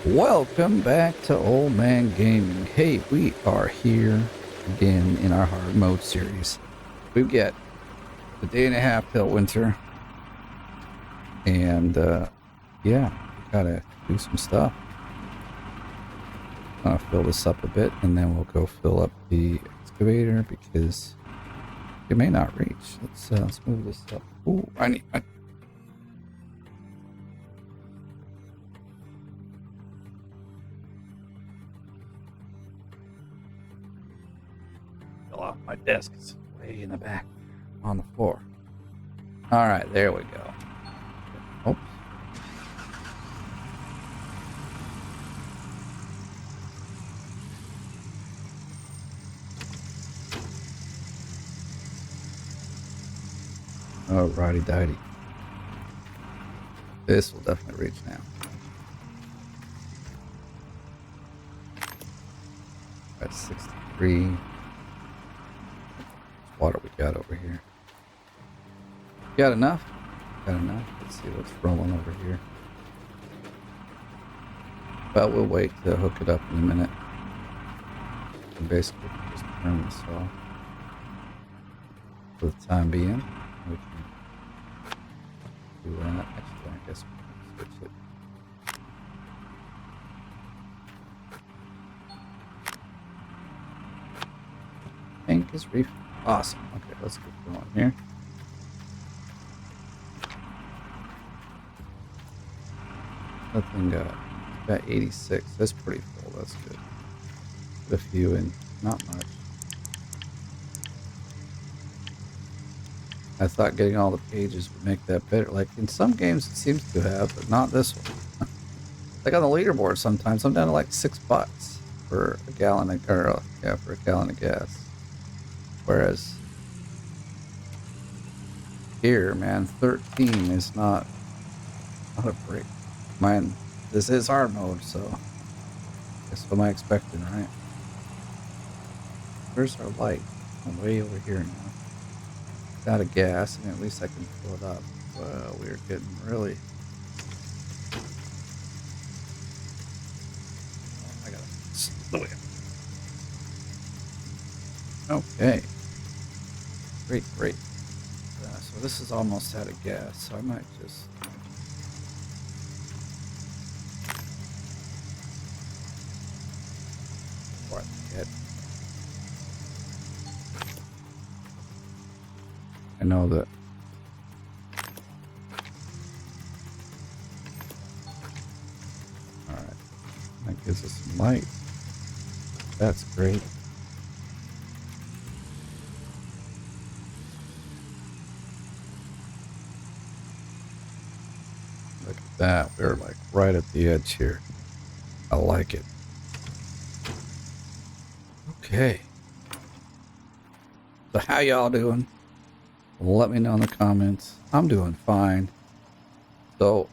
Welcome back to Oldman Gaming. Hey, we are here again in our hard mode series. We've got a day and a half till winter, and yeah, we gotta do some stuff. I'm gonna fill this up a bit, and then we'll go fill up the excavator because it may not reach. Let's move this up. Ooh, I need. Off my desk. It's way in the back on the floor. All right, there we go. Oops. Oh, righty-dighty. This will definitely reach now. That's 63. Water we got over here. Got enough? Got enough. Let's see what's rolling over here. But we'll wait to hook it up in a minute. And basically just turn this off. For the time being, we can do that. Actually, I guess we can switch it. Tank is reef. Awesome. Okay, let's get going here. That thing got 86. That's pretty full. That's good. Put a few in. Not much. I thought getting all the pages would make that better. Like in some games it seems to have, but not this one. Like on the leaderboard sometimes I'm down to like $6 for a gallon of, for a gallon of gas. Whereas here, man, 13 is not a break. Mine, this is hard mode, so guess what am I expecting, right? Where's our light? I'm way over here now. Out of gas, and at least I can fill it up. Well, we're getting really. I gotta slow it. Okay. Great. So this is almost out of gas, so I might just. Before I forget. I know that. Alright. That gives us some light. That's great. Look at that. We're like right at the edge here. I like it. Okay. So how y'all doing? Let me know in the comments. I'm doing fine. So,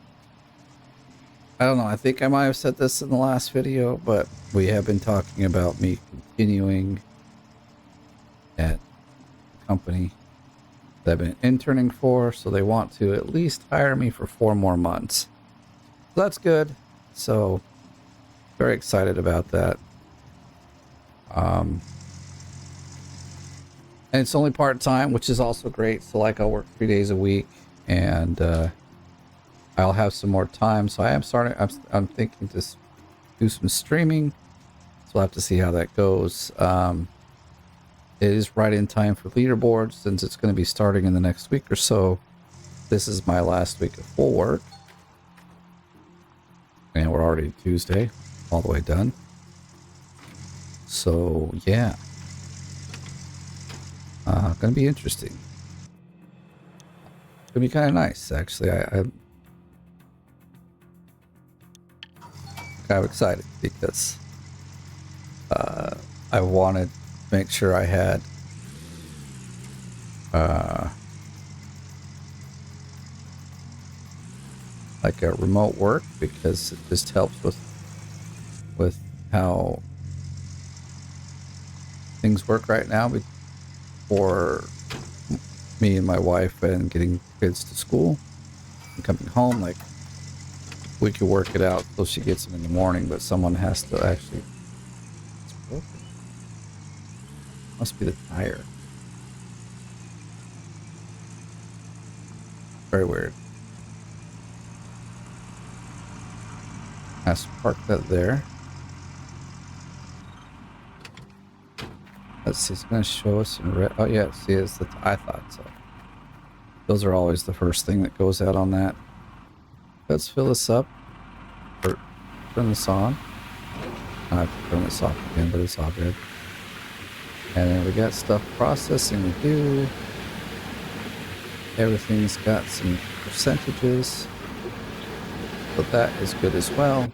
I don't know. I think I might have said this in the last video, but we have been talking about me continuing at the company that I've been interning for. So they want to at least hire me for 4 more months. So that's good. So, very excited about that. And it's only part-time, which is also great. So like I'll work 3 days a week and I'll have some more time. So I'm thinking to do some streaming. So we'll have to see how that goes. It is right in time for leaderboard since it's going to be starting in the next week or so. This is my last week of full work. And we're already Tuesday, all the way done. So yeah. Gonna be interesting. Gonna be kind of nice, actually. I'm kind of excited because I wanted to make sure I had like a remote work because it just helps with how things work right now. For me and my wife and getting kids to school and coming home, like we could work it out so she gets them in the morning, but someone has to actually. It's broken. Must be the tire. Very weird. Let's park that there. Let's see, it's going to show us in red. Oh, yeah, see, it's the. I thought so. Those are always the first thing that goes out on that. Let's fill this up. Or turn this on. I have to turn this off again, but it's all good. And then we got stuff processing to do. Everything's got some percentages. But that is good as well.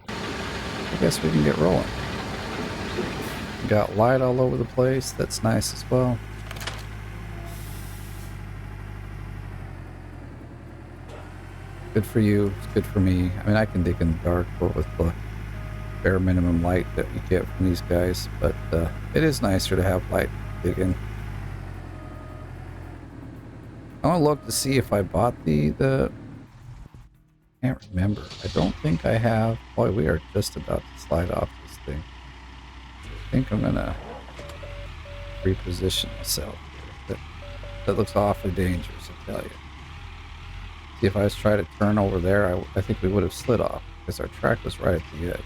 I guess we can get rolling. Got light all over the place. That's nice as well. Good for you. It's good for me. I mean, I can dig in the dark with the bare minimum light that you get from these guys, but it is nicer to have light to dig in. I want to look to see if I bought the can't remember. I don't think I have. Boy, we are just about to slide off this thing. I think I'm gonna reposition myself. That looks awfully dangerous, I tell you. See, if I was trying to turn over there, I think we would have slid off because our track was right at the edge.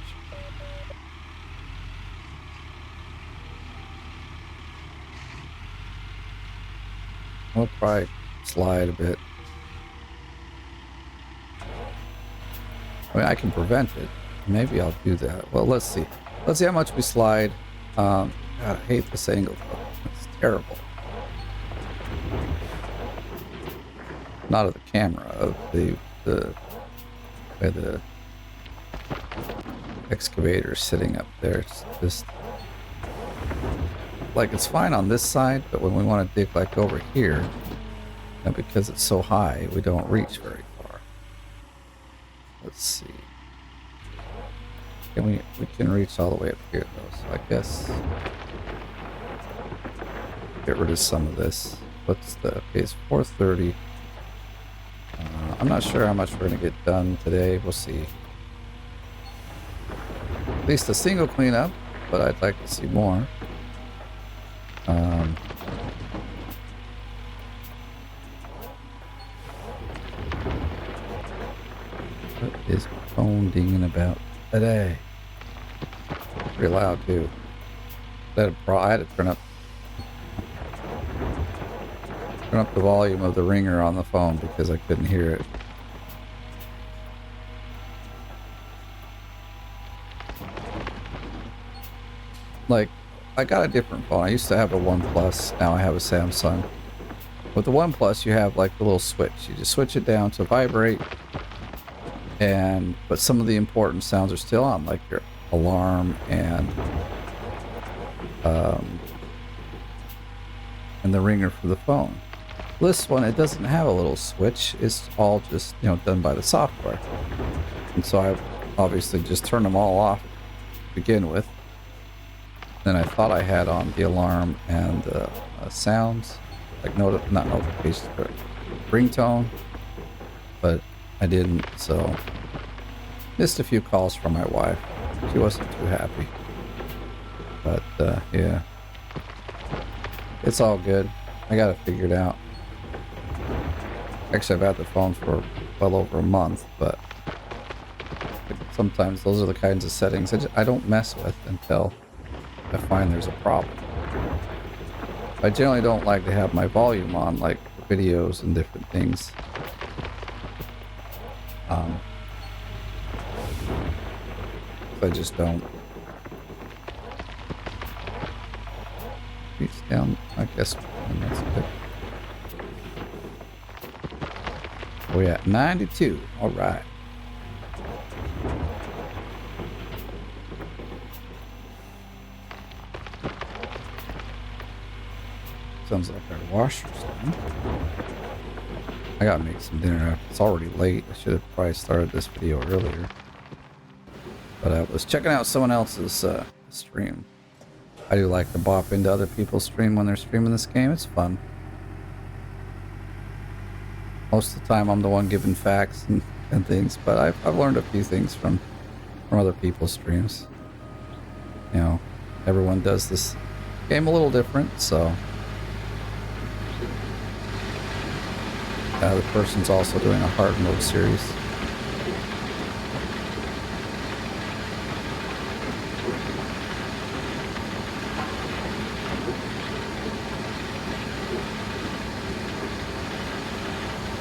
We'll probably slide a bit. I mean, I can prevent it. Maybe I'll do that. Well, let's see. Let's see how much we slide. God, I hate this angle though. It's terrible. Not of the camera, of the way the excavator sitting up there. It's just like it's fine on this side, but when we want to dig like over here, and because it's so high, we don't reach very far. Let's see. Can we can reach all the way up here though, so I guess get rid of some of this. What's the, okay, it's 4:30. I'm not sure how much we're gonna get done today. We'll see. At least a single cleanup, but I'd like to see more. What is my phone dinging about today? Pretty loud too. I had to turn up the volume of the ringer on the phone because I couldn't hear it. Like, I got a different phone. I used to have a OnePlus. Now I have a Samsung. With the OnePlus, you have like the little switch. You just switch it down to vibrate, but some of the important sounds are still on, like your alarm and the ringer for the phone. This one, it doesn't have a little switch. It's all just, done by the software. And so I obviously just turned them all off to begin with. Then I thought I had on the alarm and sounds, like not notifications, but ringtone, but I didn't. So missed a few calls from my wife. She wasn't too happy, but yeah, it's all good. I got it figured out. Actually, I've had the phone for well over a month, but sometimes those are the kinds of settings I don't mess with until I find there's a problem. I generally don't like to have my volume on, like videos and different things. I just don't. Reach down, I guess, and that's good. We're at 92. All right. Sounds like our washer's done. I gotta make some dinner. It's already late. I should have probably started this video earlier. But I was checking out someone else's stream. I do like to bop into other people's stream when they're streaming this game. It's fun. Most of the time I'm the one giving facts and and things, but I've learned a few things from other people's streams. You know, everyone does this game a little different, so the person's also doing a hard mode series.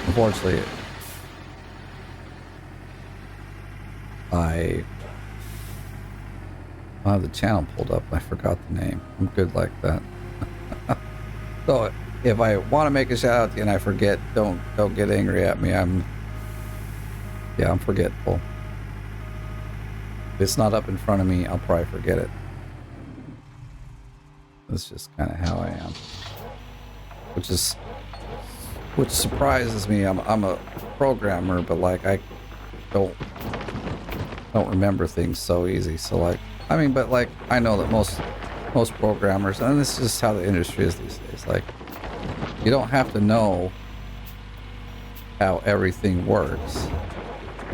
Unfortunately, I have the channel pulled up. I forgot the name. I'm good like that. So if I want to make a shout out to you and I forget, don't get angry at me. I'm forgetful. If it's not up in front of me, I'll probably forget it. That's just kind of how I am. Which surprises me. I'm a programmer, but like I don't remember things so easy. So like, I mean, but like I know that most programmers, and this is just how the industry is these days. Like, you don't have to know how everything works.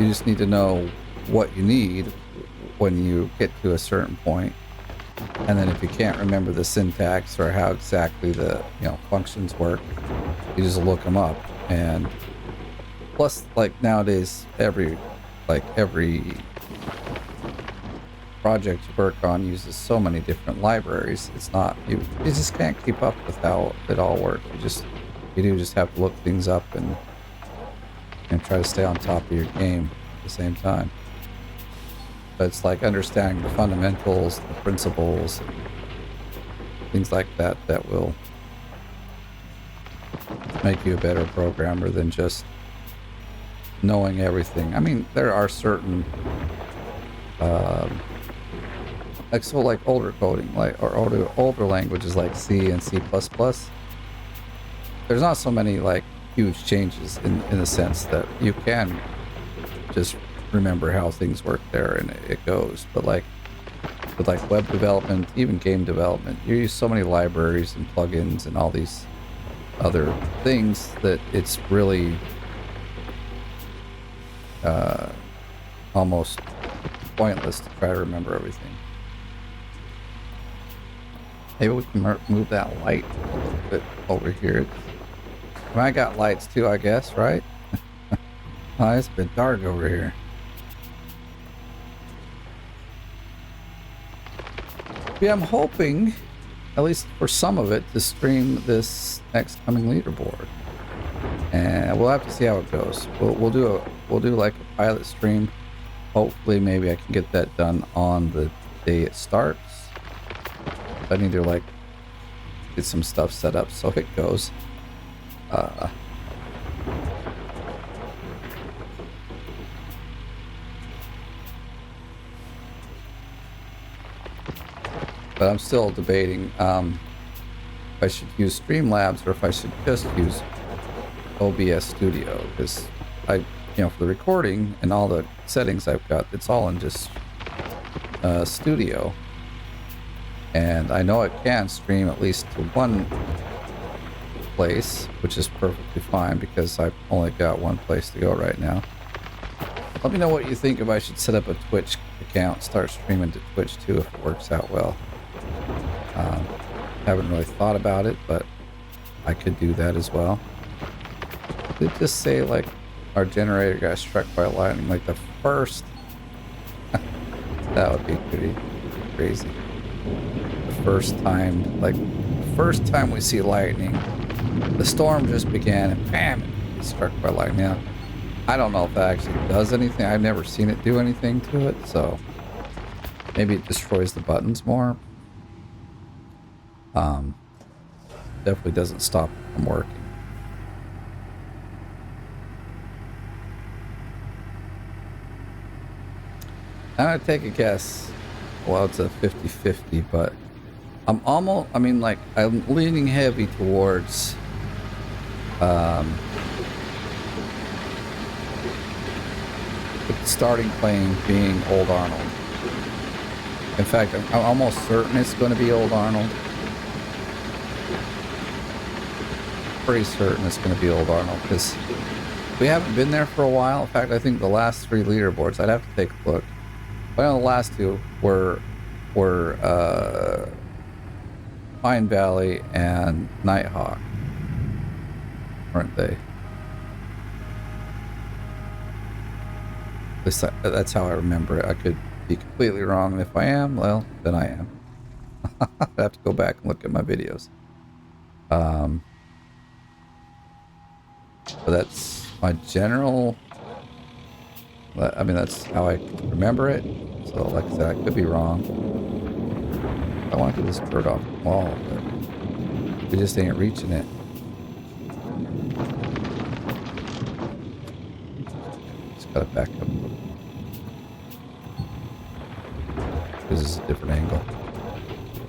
You just need to know what you need when you get to a certain point. And then if you can't remember the syntax or how exactly the functions work, you just look them up. And plus, like nowadays, every project you work on uses so many different libraries. It's not you just can't keep up with how it all works. You do just have to look things up and try to stay on top of your game at the same time. But it's like understanding the fundamentals, the principles, and things like that will make you a better programmer than just knowing everything. I mean, there are certain like older coding, or older languages like C and C++. There's not so many like huge changes in the sense that you can just remember how things work there and it goes. But like with like web development, even game development, you use so many libraries and plugins and all these other things that it's really almost pointless to try to remember everything. Maybe we can move that light a little bit over here. I got lights too, I guess, right? Oh, it's a bit dark over here. Yeah, I'm hoping, at least for some of it, to stream this next coming leaderboard, and we'll have to see how it goes. We'll do like a pilot stream. Hopefully, maybe I can get that done on the day it starts. I need to like get some stuff set up so it goes. But I'm still debating if I should use Streamlabs or if I should just use OBS Studio, because for the recording and all the settings I've got, it's all in just Studio. And I know it can stream at least to one place, which is perfectly fine because I've only got one place to go right now. Let me know what you think if I should set up a Twitch account, start streaming to Twitch too if it works out well. Haven't really thought about it, but I could do that as well. Did it just say like our generator got struck by lightning like the first? That would be pretty crazy. The first time we see lightning, the storm just began and bam, it struck by lightning. Now, I don't know if that actually does anything. I've never seen it do anything to it, so maybe it destroys the buttons more. Definitely doesn't stop it from working. I'm gonna take a guess. Well, it's a 50-50, but I'm leaning heavy towards the starting plane being Old Arnold. In fact, I'm almost certain it's going to be Old Arnold. Pretty certain it's going to be Old Arnold, because We haven't been there for a while. In fact, I think the last 3 leaderboards, I'd have to take a look. But I know the last 2 were Pine Valley and Nighthawk, weren't they? At least that's how I remember it. I could be completely wrong, and if I am, well, then I am. I have to go back and look at my videos. But that's my general. I mean, that's how I remember it. So, like I said, I could be wrong. I want to get this bird off the wall, but we just ain't reaching it. Just gotta back up. This is a different angle.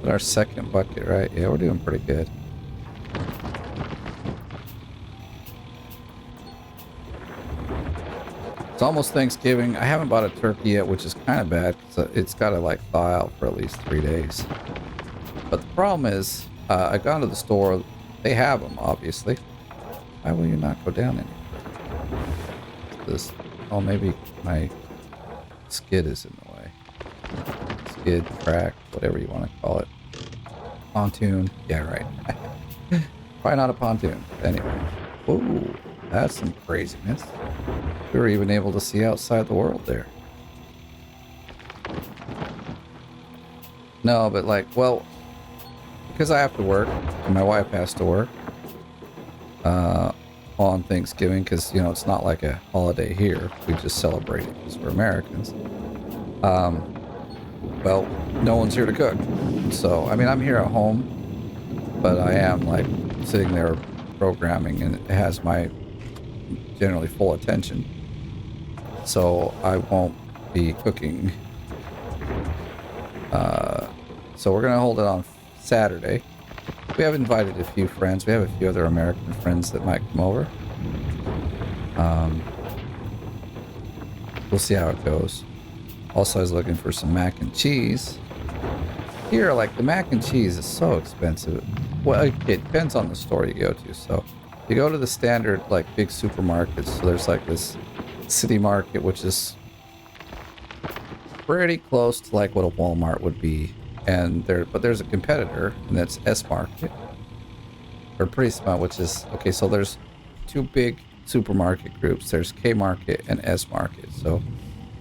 But our second bucket, right? Yeah, we're doing pretty good. It's almost Thanksgiving. I haven't bought a turkey yet, which is kind of bad because it's got to like thaw out for at least 3 days. But the problem is, I've gone to the store. They have them, obviously. Why will you not go down any further? This, oh, maybe my skid is in the way. Skid, track, whatever you want to call it. Pontoon. Yeah, right. Probably not a pontoon. Anyway. Ooh, that's some craziness. We were even able to see outside the world there. No, but like, well, because I have to work, and my wife has to work on Thanksgiving, because, you know, it's not like a holiday here. We just celebrate it because we're Americans. Well, no one's here to cook. So, I mean, I'm here at home, but I am like sitting there programming, and it has my generally full attention. So I won't be cooking. So we're going to hold it on Saturday. We have invited a few friends. We have a few other American friends that might come over. We'll see how it goes. Also, I was looking for some mac and cheese. Here, like, the mac and cheese is so expensive. Well, it depends on the store you go to. So you go to the standard, like, big supermarkets. So there's like this city market, which is pretty close to like what a Walmart would be. And but there's a competitor, and that's S Market, or pretty small, which is okay. So there's 2 big supermarket groups. There's K Market and S Market. So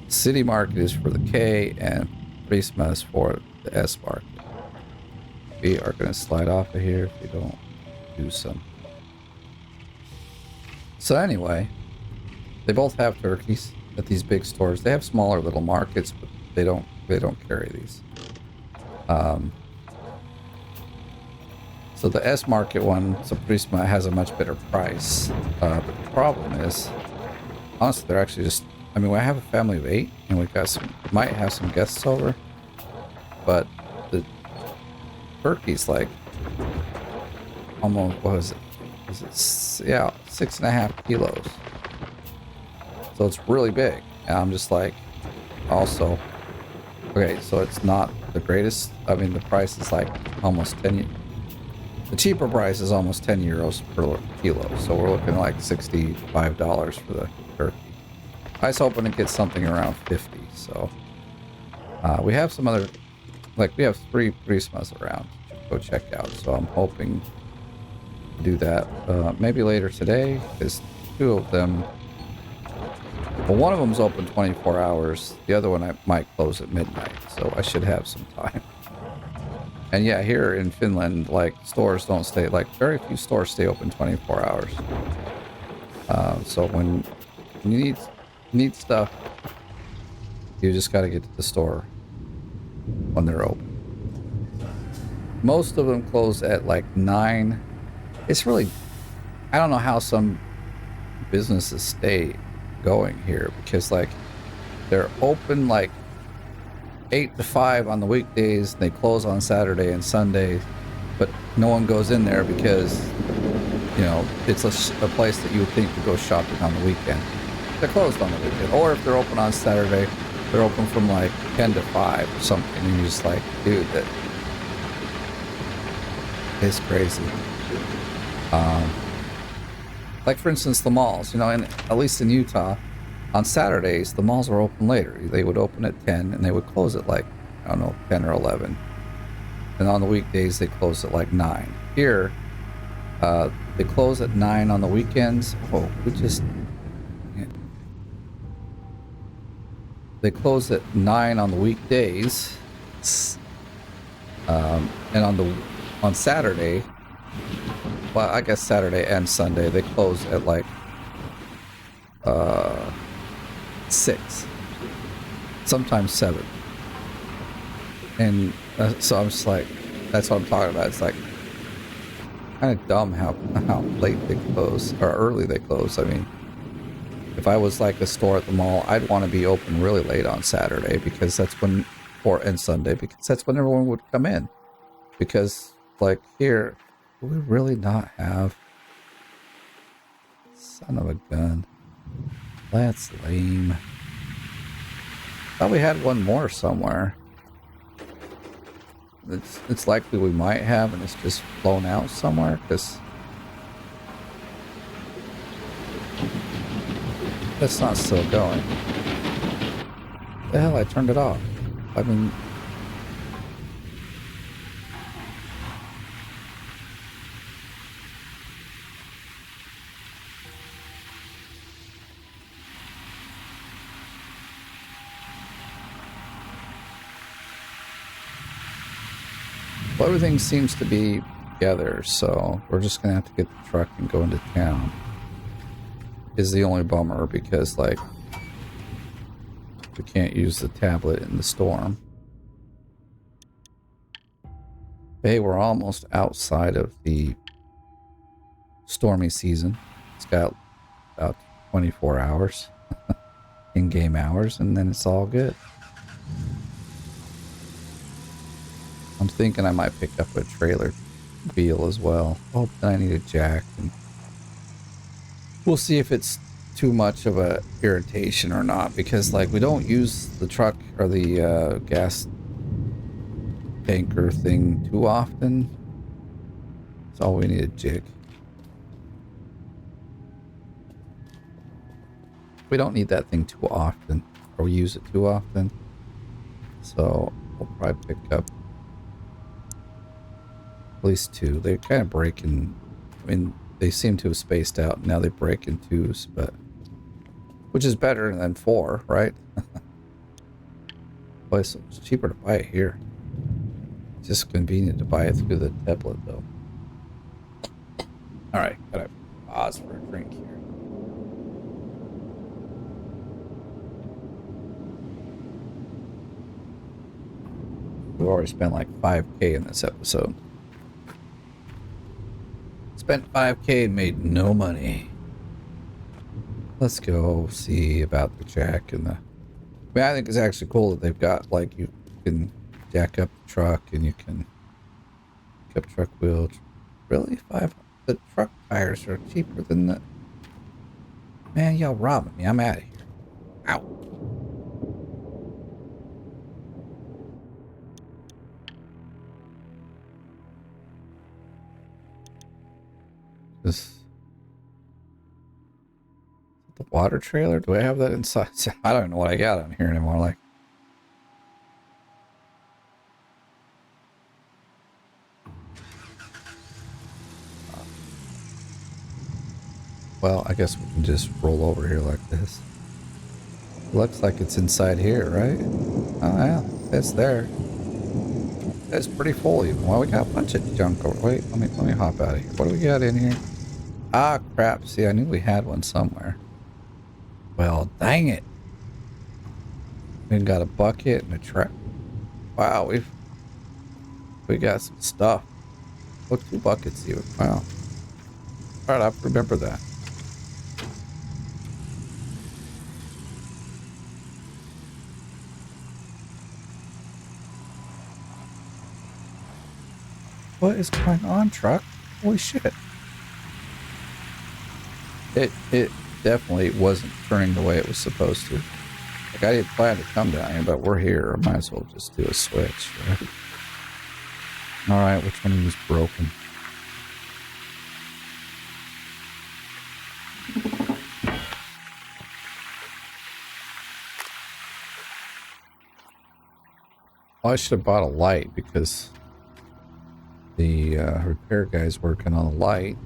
City Market is for the K, and Prisma is for the S Market. We are going to slide off of here if we don't do some. So anyway, they both have turkeys at these big stores. They have smaller little markets, but they don't carry these. So the S Market one, so Prisma, has a much better price. But the problem is, honestly, they're actually just, I mean, we have a family of 8, and we've got might have some guests over, but the turkey's like almost, what is it? Yeah, 6.5 kilos. So it's really big. And I'm just like, also, okay, so it's not the greatest. I mean, the price is like almost 10. The cheaper price is almost 10 euros per kilo. So we're looking like $65 for the turkey. I was hoping to get something around 50. So we have some other, like, we have 3 Prismas around to go check out. So I'm hoping to do that maybe later today, because 2 of them, well, one of them's open 24 hours. The other one I might close at midnight, so I should have some time. And yeah, here in Finland, like, stores don't stay, like, very few stores stay open 24 hours. So when you need stuff, you just got to get to the store when they're open. Most of them close at like 9. It's really, I don't know how some businesses stay going here, because like they're open like 8 to 5 on the weekdays, and they close on Saturday and Sunday, but no one goes in there because, you know, it's a place that you would think to go shopping on the weekend. They're closed on the weekend. Or if they're open on Saturday, they're open from like 10 to 5 or something, and you're just like, dude, that is crazy. Like, for instance, the malls, you know, and at least in Utah, on Saturdays, the malls are open later. They would open at 10 and they would close at like, I don't know, 10 or 11. And on the weekdays, they close at like 9. Here, they close at 9 on the weekends. Oh, we just... They close at 9 on the weekdays. And on Saturday, well, I guess Saturday and Sunday, they close at like 6, sometimes 7. And so I'm just like, that's what I'm talking about. It's like kind of dumb how late they close, or early they close. I mean, if I was like a store at the mall, I'd want to be open really late on Saturday, because that's when, and Sunday, because that's when everyone would come in. Because like here, do we really not have? Son of a gun. That's lame. Thought we had one more somewhere. It's likely we might have, and it's just flown out somewhere, because that's not still going. The hell, I turned it off. I mean, well, everything seems to be together, so we're just gonna have to get the truck and go into town. Is the only bummer, because like we can't use the tablet in the storm. Hey, we're almost outside of the stormy season. It's got about 24 hours in-game hours, and then it's all good. I'm thinking I might pick up a trailer wheel as well. Oh, I need a jack, and we'll see if it's too much of a irritation or not, because like we don't use the truck or the gas tanker thing too often. That's all we need, a jig. We don't need that thing too often, or use it too often, so we'll probably pick up at least 2. They're kind of breaking. I mean, they seem to have spaced out. Now they break in 2s, but which is better than 4, right? But it's cheaper to buy it here. It's just convenient to buy it through the tablet, though. All right, gotta pause for a drink here. We've already spent like 5K in this episode. Spent 5K and made no money. Let's go see about the jack and the... I mean, I think it's actually cool that they've got, like, you can jack up the truck and you can pick up truck wheels. Really? The truck tires are cheaper than the... Man, y'all robbing me. I'm out of here. Ow. This... The water trailer? Do I have that inside? I don't know what I got on here anymore. Like, well, I guess we can just roll over here like this. Looks like it's inside here, right? Oh yeah, it's there. It's pretty full even. Well, we got a bunch of junk over. Wait, let me hop out of here. What do we got in here? Ah, crap. See, I knew we had one somewhere. Well, dang it. We got a bucket and a trap. Wow, we got some stuff. Oh, 2 buckets even. Wow. Alright, I'll remember that. What is going on, truck? Holy shit. It definitely wasn't turning the way it was supposed to. Like, I didn't plan to come down here, but we're here. I might as well just do a switch, right? Alright, which one of these broken? Well, I should have bought a light because the repair guy's working on a light.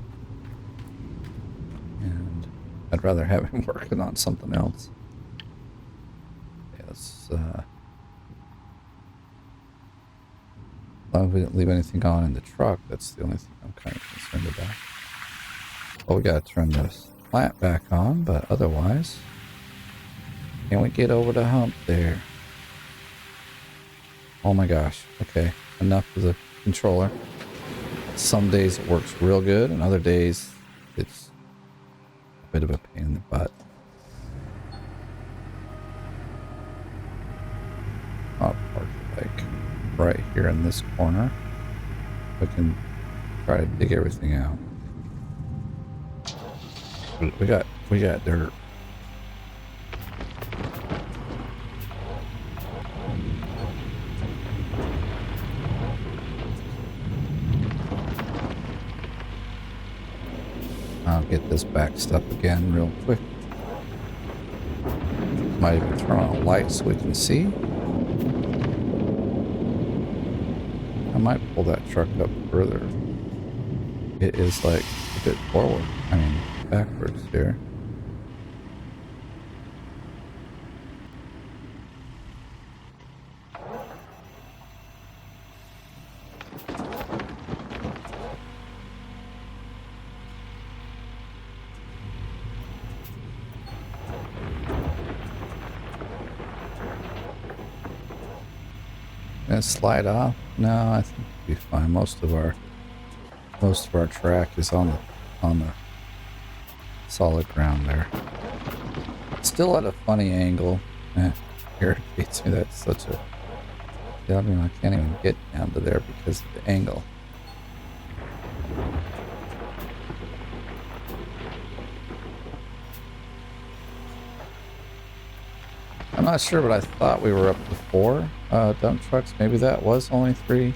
And I'd rather have him working on something else. Yes. As long as we didn't leave anything on in the truck, that's the only thing I'm kind of concerned about. Well, we gotta turn this plant back on, but otherwise, can we get over the hump there? Oh my gosh. Okay, enough of the controller. Some days it works real good, and other days it's a bit of a pain in the butt. I'll park like right here in this corner. We can try to dig everything out. We got dirt. I'll get this backed up again real quick. Might even turn on a light so we can see. I might pull that truck up further. It is like a bit forward. I mean, backwards here. Gonna slide off? No, I think we'll be fine. Most of our track is on the solid ground there. Still at a funny angle. Irritates me. That's such a... I mean, I can't even get down to there because of the angle. I'm not sure, but I thought we were up to 4 dump trucks. Maybe that was only 3.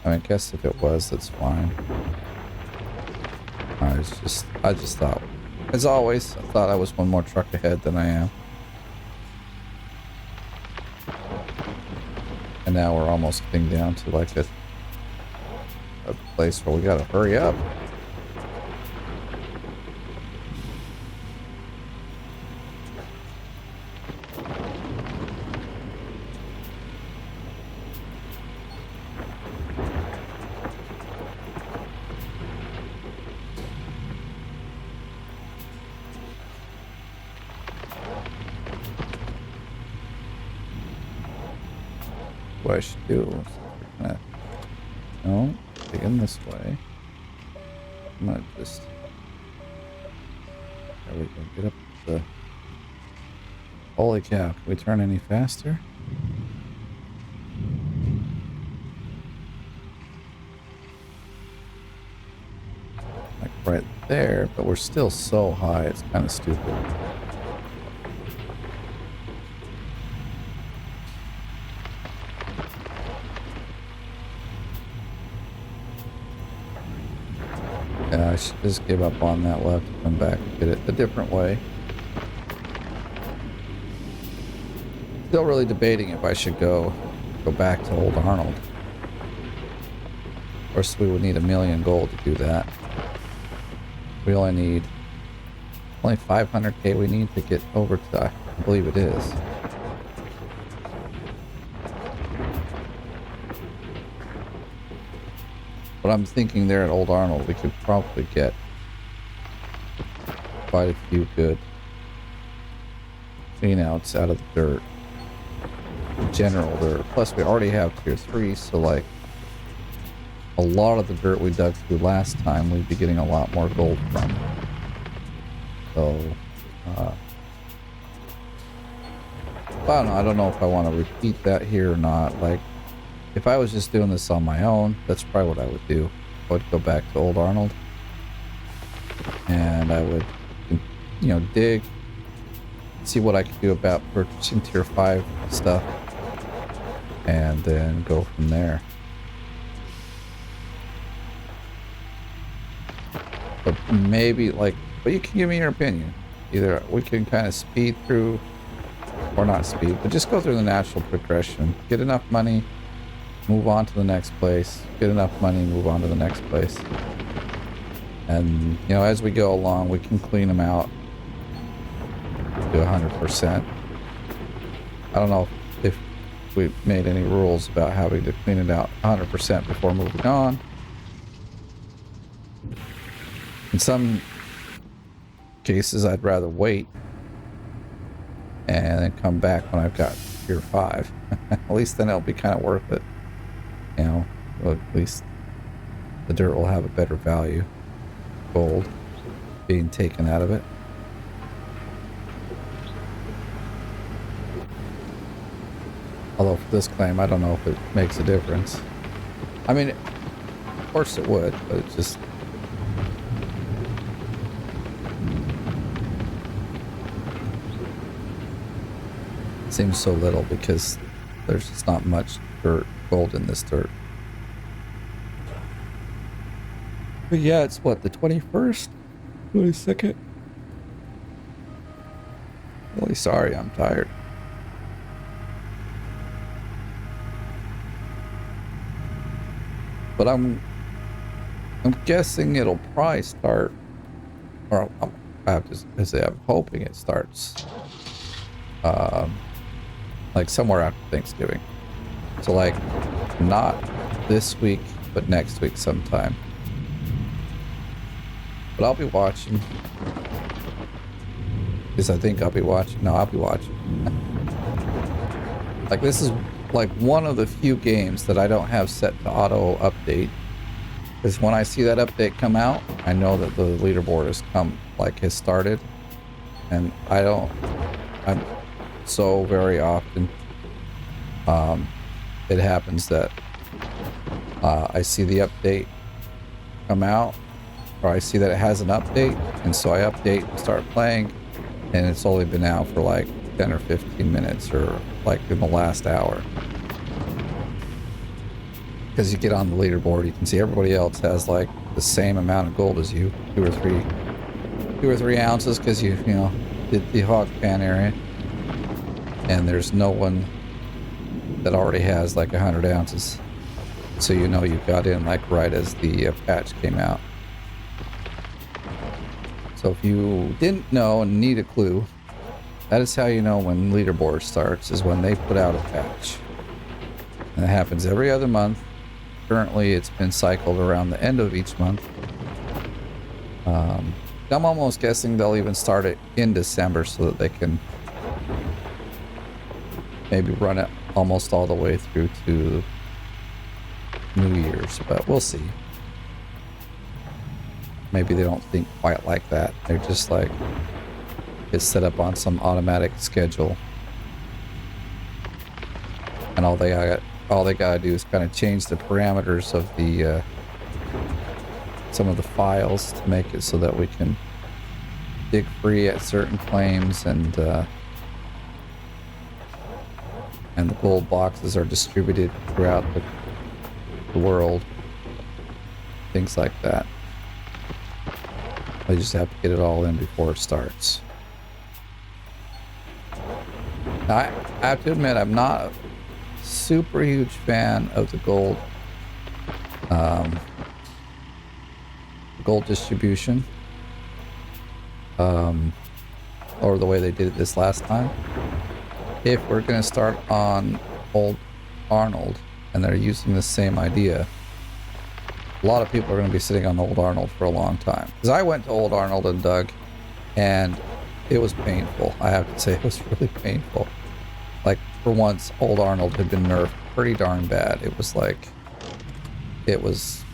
I mean, I guess if it was, that's fine. I just thought, as always, I thought I was one more truck ahead than I am. And now we're almost getting down to like a place where we gotta hurry up. What I should do is no, begin this way. I'm gonna just, there we go, get up the, holy cow, can we turn any faster? Like right there, but we're still so high, it's kind of stupid. Yeah, I should just give up on that. We'll have to come back and get it a different way. Still really debating if I should go back to Old Arnold. Of course, we would need 1,000,000 gold to do that. We only need 500k we need to get over to, I believe it is. But I'm thinking there at Old Arnold we could probably get quite a few good clean outs out of the dirt. General dirt. Plus we already have tier 3, so like a lot of the dirt we dug through last time we'd be getting a lot more gold from. So I don't know if I want to repeat that here or not. Like, if I was just doing this on my own, that's probably what I would do. I would go back to Old Arnold and I would, you know, dig, see what I could do about purchasing tier 5 stuff, and then go from there. But maybe, like, but you can give me your opinion. Either we can kind of speed through or not speed, but just go through the natural progression. Get enough money, move on to the next place. Get enough money, move on to the next place. And, you know, as we go along, we can clean them out to 100%. I don't know if we made any rules about having to clean it out 100% before moving on. In some cases, I'd rather wait and then come back when I've got tier 5. At least then it'll be kind of worth it. You know, well, at least the dirt will have a better value. Gold being taken out of it. Although for this claim, I don't know if it makes a difference. I mean, of course it would, but it just... seems so little because there's just not much dirt, gold in this dirt. But yeah, it's what, the 21st? 22nd? Really sorry, I'm tired. But I'm guessing it'll probably start, or I have to say I'm hoping it starts like somewhere after Thanksgiving. So like not this week, but next week sometime. But I'll be watching. Because I think I'll be watching. No, I'll be watching. Like this is like one of the few games that I don't have set to auto update. Because when I see that update come out, I know that the leaderboard has started. And I'm so very often, it happens that I see the update come out, or I see that it has an update, and so I update and start playing, and it's only been out for like 10 or 15 minutes, or like in the last hour. Because you get on the leaderboard, you can see everybody else has like the same amount of gold as you, 2 or 3 ounces, because you know did the hog pan area, and there's no one that already has like 100 ounces, so you know you got in like right as the patch came out. So if you didn't know and need a clue, that is how you know when leaderboard starts, is when they put out a patch. And it happens every other month. Currently it's been cycled around the end of each month. I'm almost guessing they'll even start it in December so that they can maybe run it almost all the way through to New Year's, but we'll see. Maybe they don't think quite like that. They're just like, it's set up on some automatic schedule, and all they gotta do is kind of change the parameters of the some of the files to make it so that we can dig free at certain claims, and the gold boxes are distributed throughout the world. Things like that. I just have to get it all in before it starts. Now, I have to admit, I'm not a super huge fan of the gold distribution, or the way they did it this last time. If we're going to start on Old Arnold and they're using the same idea, a lot of people are going to be sitting on Old Arnold for a long time. Because I went to Old Arnold and dug, and it was painful. I have to say, it was really painful. Like, for once, Old Arnold had been nerfed pretty darn bad. It was like, it was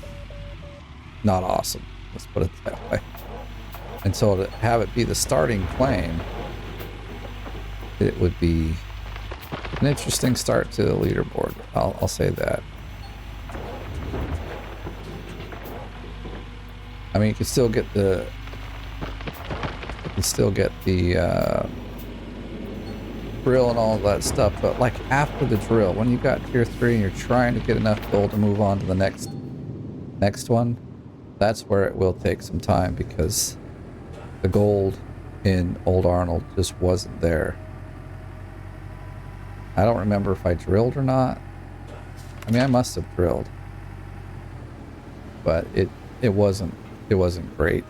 not awesome. Let's put it that way. And so to have it be the starting claim, it would be an interesting start to the leaderboard. I'll say that. I mean, you can still get the drill and all of that stuff, but like after the drill, when you got tier 3 and you're trying to get enough gold to move on to the next one, that's where it will take some time, because the gold in Old Arnold just wasn't there. I don't remember if I drilled or not. I mean, I must have drilled, but it wasn't great.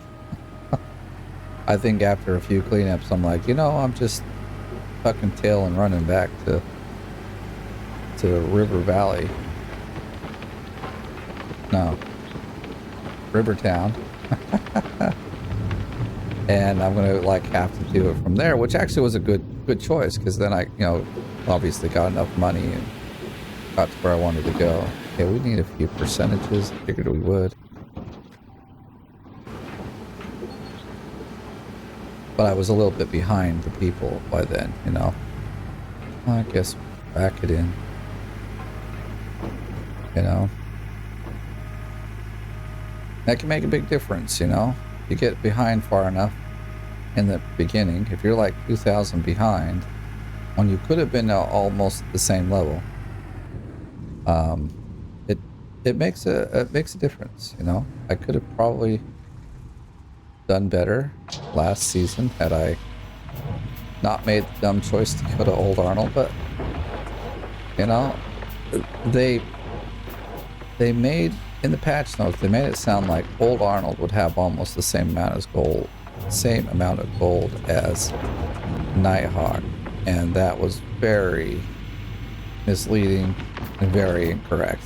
I think after a few cleanups, I'm like, you know, I'm just tucking tail and running back to River Valley. No, Rivertown. And I'm gonna like have to do it from there, which actually was a good choice, because then I, you know, obviously got enough money and got to where I wanted to go. Okay, we need a few percentages. Figured we would. But I was a little bit behind the people by then, you know. Well, I guess back it in. You know. That can make a big difference, you know. You get behind far enough in the beginning. If you're like 2,000 behind, when you could have been almost at the same level, it makes a difference, you know. I could have probably done better last season had I not made the dumb choice to go to Old Arnold, but you know, they made in the patch notes, they made it sound like Old Arnold would have almost the same amount of gold as Nighthawk, and that was very misleading and very incorrect.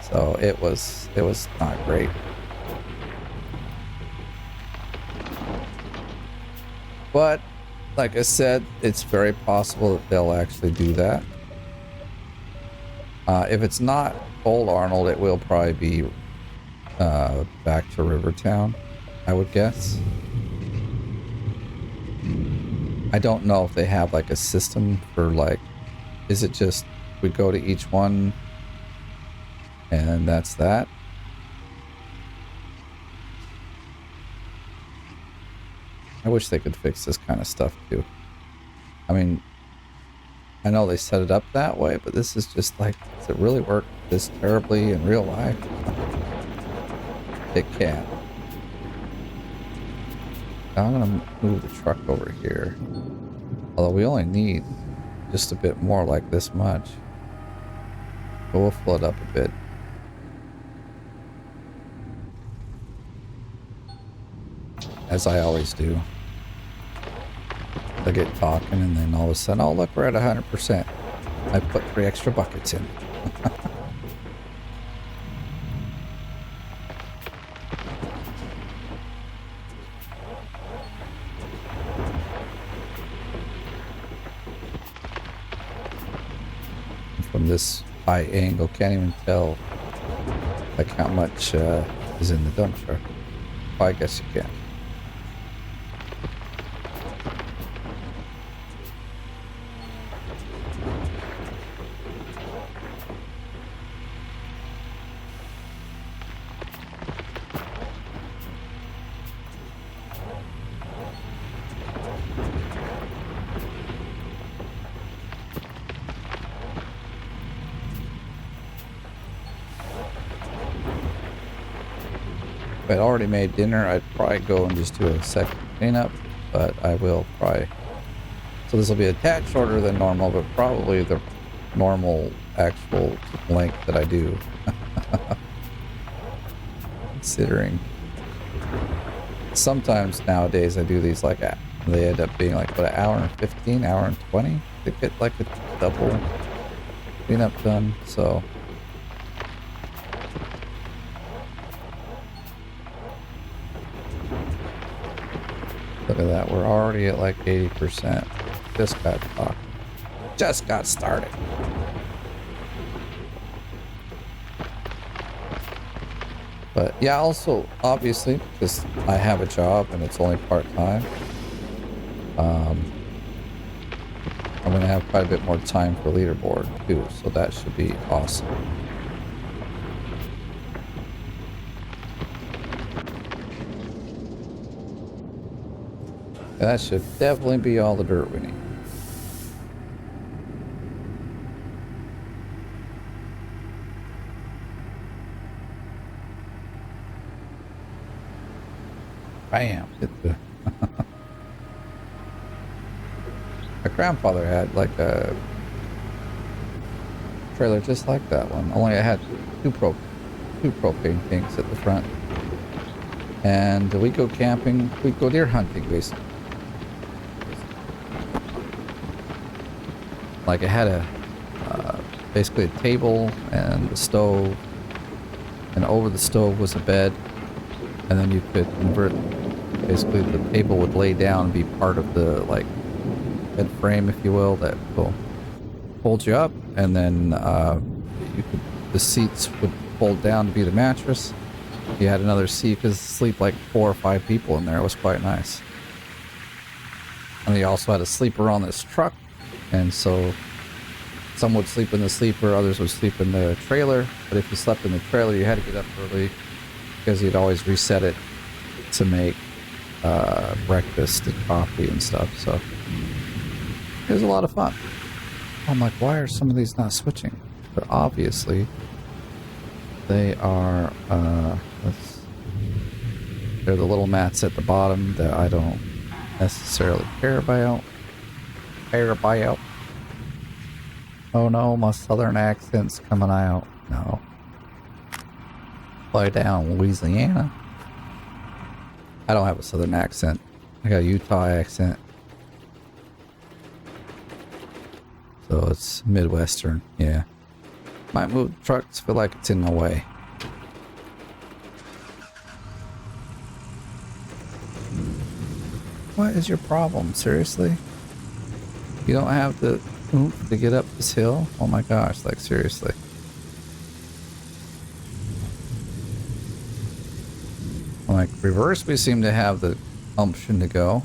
So it was not great. But like I said, it's very possible that they'll actually do that. If it's not Old Arnold, it will probably be back to Rivertown, I would guess. I don't know if they have like a system for like, is it just we go to each one and that's that? I wish they could fix this kind of stuff too. I mean, I know they set it up that way, but this is just like, does it really work this terribly in real life? It can. Now I'm gonna move the truck over here. Although we only need just a bit more, like this much. But we'll float up a bit. As I always do. I get talking and then all of a sudden, oh look, we're at 100%. I put 3 extra buckets in. From this high angle, can't even tell like how much is in the dump truck. Well, I guess you can. If I'd already made dinner, I'd probably go and just do a second cleanup, but I will probably. So this will be a tad shorter than normal, but probably the normal actual length that I do. Considering sometimes nowadays I do these like they end up being like what, an hour and 15, hour and 20 to get like a double cleanup done. So. Look at that, we're already at like 80%. Just got started. But yeah, also, obviously, because I have a job and it's only part-time, I'm going to have quite a bit more time for leaderboard too, so that should be awesome. That should definitely be all the dirt we need. Bam! Hit the a grandfather had like a trailer just like that one. Only I had two propane tanks at the front. And we go camping, we go deer hunting basically. Like I had a basically a table and a stove, and over the stove was a bed, and then you could convert, basically the table would lay down and be part of the like bed frame, if you will, that will hold you up, and then the seats would fold down to be the mattress. You had another seat because sleep like 4 or 5 people in there. It was quite nice. And they also had a sleeper on this truck, and so some would sleep in the sleeper, others would sleep in the trailer. But if you slept in the trailer, you had to get up early because you'd always reset it to make breakfast and coffee and stuff. So it was a lot of fun. I'm like, why are some of these not switching? But obviously they are they're the little mats at the bottom that I don't necessarily care about. Oh no, my southern accent's coming out. No. Play down, Louisiana. I don't have a southern accent. I got a Utah accent. So it's Midwestern, yeah. Might move trucks, feel like it's in my way. What is your problem? Seriously? You don't have the oomph to get up this hill? Oh my gosh, like seriously. Like reverse, we seem to have the umption to go.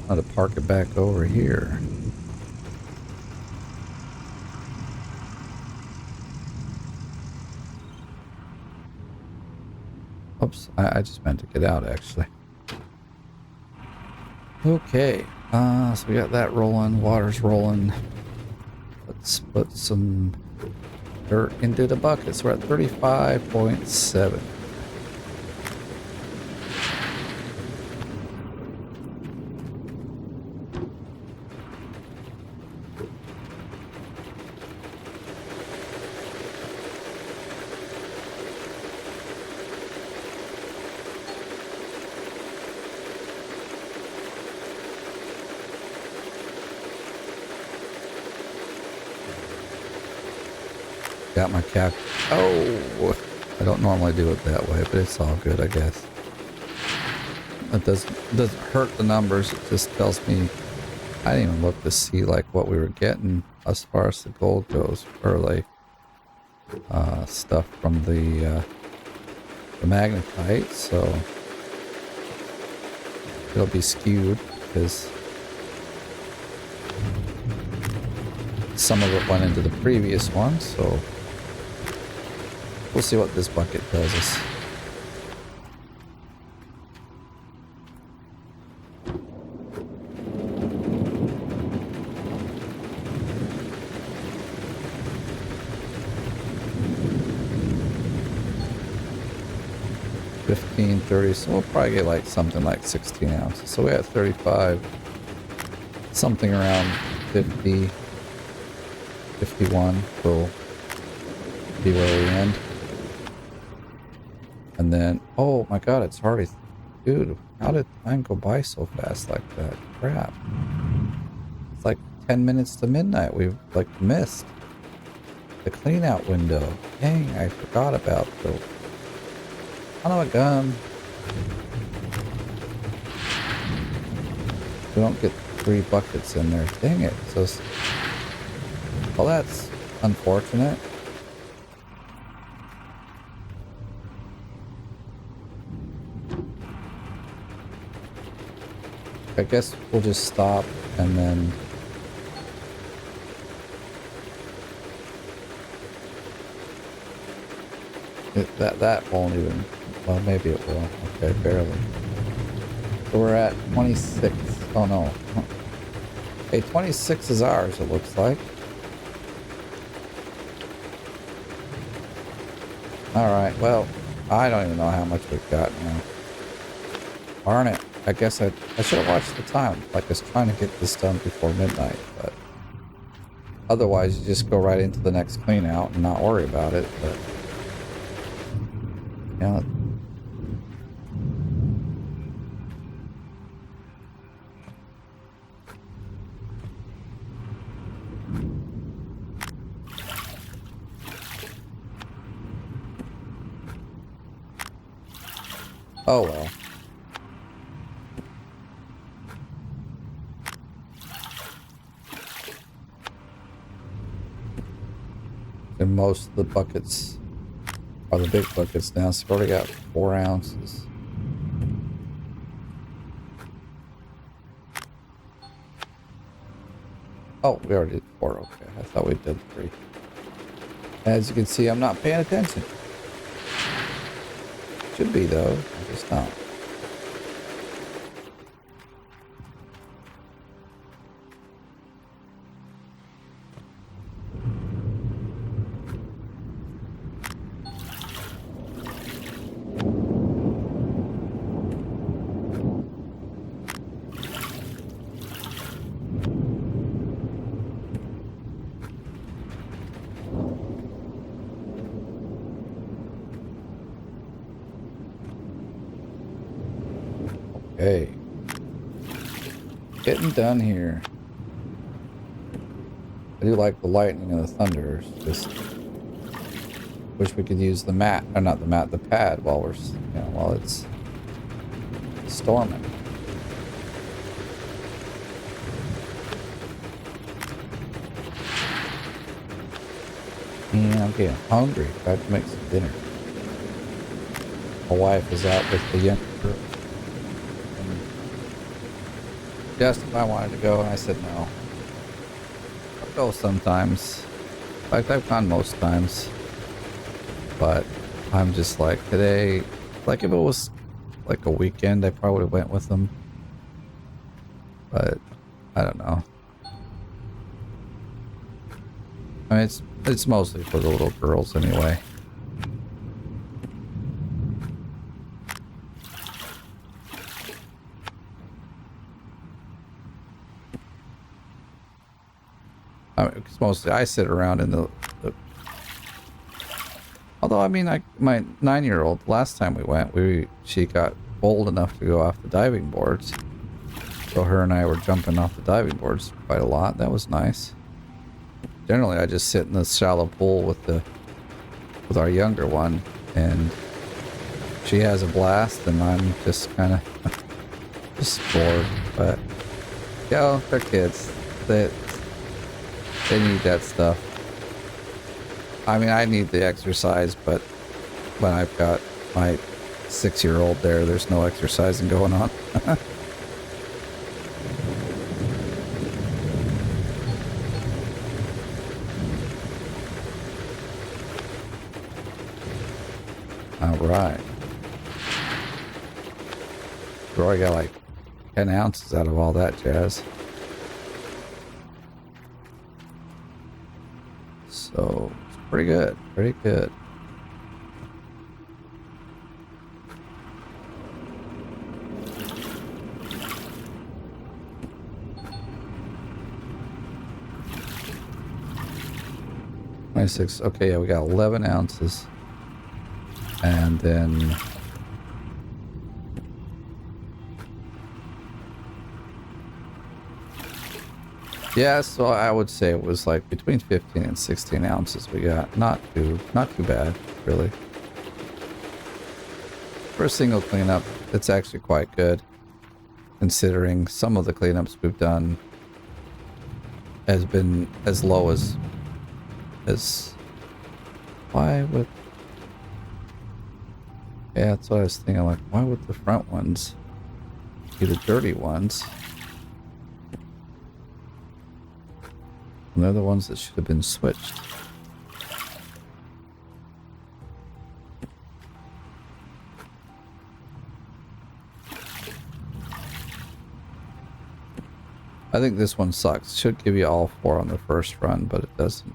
How to park it back over here. Oops, I just meant to get out actually. Okay, so we got that rolling, water's rolling. Let's put some dirt into the buckets. We're at 35.7. Got my cap. Oh, I don't normally do it that way, but it's all good, I guess. It doesn't hurt the numbers. It just tells me. I didn't even look to see like what we were getting as far as the gold goes, or like stuff from the magnetite. So it'll be skewed because some of it went into the previous one. So we'll see what this bucket tells us. $15.30, so we'll probably get like something like 16 ounces. So we have 35, something around 50, 51 will be where we end. And then, oh my god, it's already, dude, how did time go by so fast like that? Crap. It's like 10 minutes to midnight. We've like missed the clean out window. Dang, I forgot about the son of a gun. We don't get 3 buckets in there. Dang it. So, well, that's unfortunate. I guess we'll just stop and then that won't even, well, maybe it will. Okay, barely. So we're at 26. Oh no. Hey, 26 is ours, it looks like. Alright, well, I don't even know how much we've got now. Darn it. I guess I should have watched the time. Like I was trying to get this done before midnight, but otherwise you just go right into the next clean out and not worry about it. But yeah. Oh well. And most of the buckets are the big buckets now, so we've already got 4 ounces. Oh, we already did 4. Okay, I thought we did 3. As you can see, I'm not paying attention. Should be though, I'm just not. Okay. Getting done here. I do like the lightning and the thunder. Just wish we could use the mat, or not the mat, the pad while we're, while it's storming. Yeah, I'm getting hungry. I have to make some dinner. My wife is out with the younger girl. Just if I wanted to go, and I said no. I'll go sometimes. In fact, I've gone most times. But I'm just like, today, like if it was like a weekend, I probably went with them. But I don't know. I mean, it's mostly for the little girls anyway. I mean, 'cause mostly I sit around in the although I mean, my 9-year-old, last time we went, she got old enough to go off the diving boards, so her and I were jumping off the diving boards quite a lot. That was nice. Generally, I just sit in the shallow pool with our younger one, and she has a blast, and I'm just kind of just bored. But yeah, they're kids. They need that stuff. I mean, I need the exercise, but when I've got my 6-year-old there, there's no exercising going on. All right. We already got like 10 ounces out of all that jazz. So it's pretty good, pretty good. $26. Okay, yeah, we got 11 ounces. And then yeah, so I would say it was like between 15 and 16 ounces we got. Not too bad, really. For a single cleanup, it's actually quite good, considering some of the cleanups we've done has been as low as why would, yeah, that's what I was thinking, like, why would the front ones be the dirty ones? And they're the ones that should have been switched. I think this one sucks. Should give you all 4 on the first run, but it doesn't.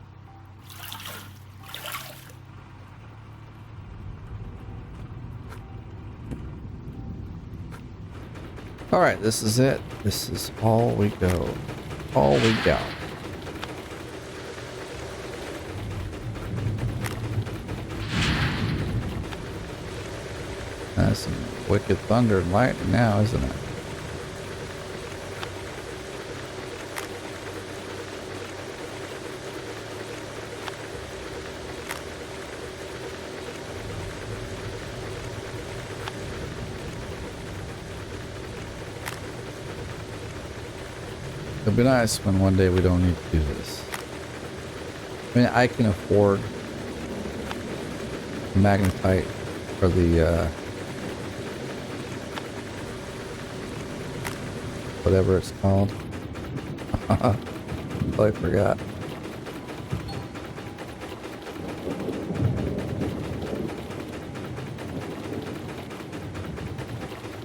All right, this is it. This is all we go. All we got. That's some wicked thunder and lightning now, isn't it? It'll be nice when one day we don't need to do this. I mean, I can afford magnetite for the whatever it's called. I forgot.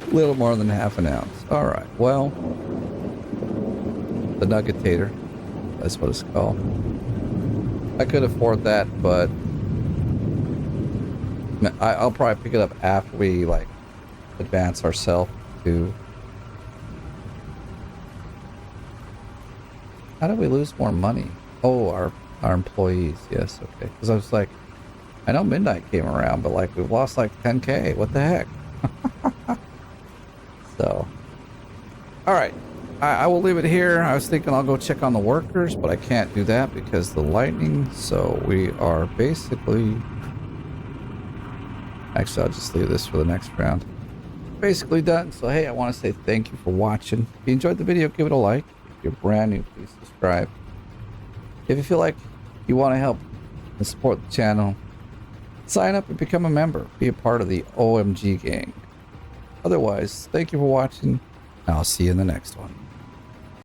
A little more than half an ounce. All right. Well, the nuggetator, that's what it's called. I could afford that, but I'll probably pick it up after we like advance ourselves to. How do we lose more money? Oh, our employees. Yes, okay. Because I was like, I know midnight came around, but like we've lost like 10K. What the heck? So, all right. I will leave it here. I was thinking I'll go check on the workers, but I can't do that because of the lightning. So we are basically... Actually, I'll just leave this for the next round. Basically done. So, hey, I want to say thank you for watching. If you enjoyed the video, give it a like. If you're brand new, please subscribe. If you feel like you want to help and support the channel, sign up and become a member. Be a part of the OMG gang. Otherwise, thank you for watching. I'll see you in the next one.